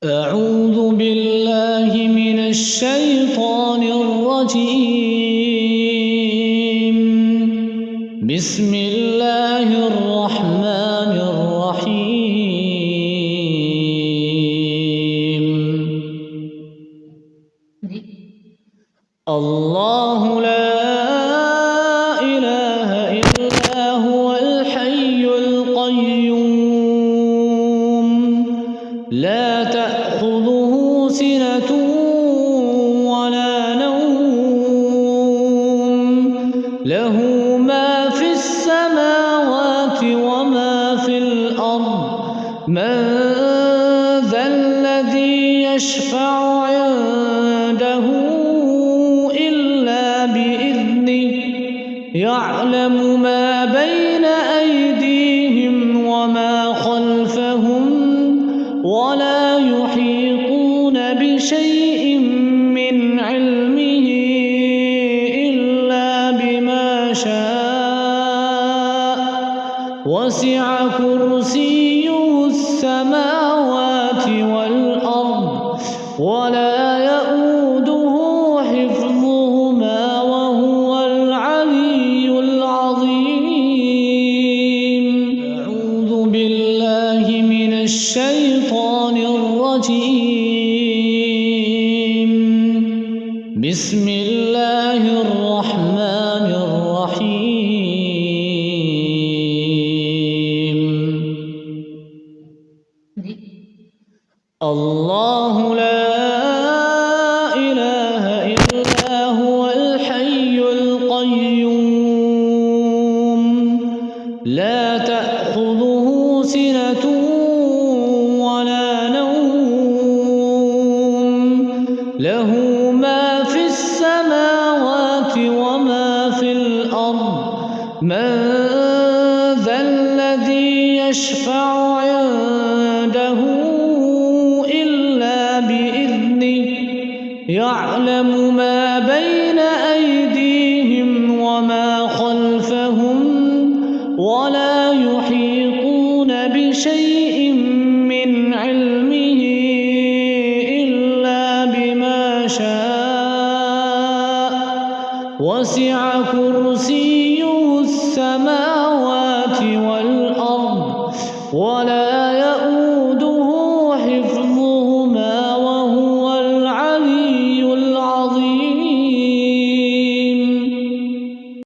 أعوذ بالله من الشيطان الرجيم. بسم الله الرحمن الرحيم. الله لا إله إلا هو الحي القيوم لا تأخذه سنة ولا نوم له ما في السماوات وما في الأرض من ذا الذي يشفع عنده إلا بإذنه يعلم ما بين أيديهم وما خلفهم ولا يحيطون بشيء من علمه إلا بما شاء وسع كرسيه السماوات والأرض ولا يؤوده حفظهما وهو العلي العظيم. أعوذ بالله من الشيطان الرجيم. بسم الله الرحمن الرحيم. الله لا إله إلا هو الحي القيوم لا تأخذه سنة ولا نوم له ما في السماوات وما في الأرض من ذا الذي يشفع عنده إلا بإذنه يعلم ما بين أيديهم وما خلفهم ولا يحيطون بشيء من علمه إلا بما شاء وسع كرسيه السماوات والأرض ولا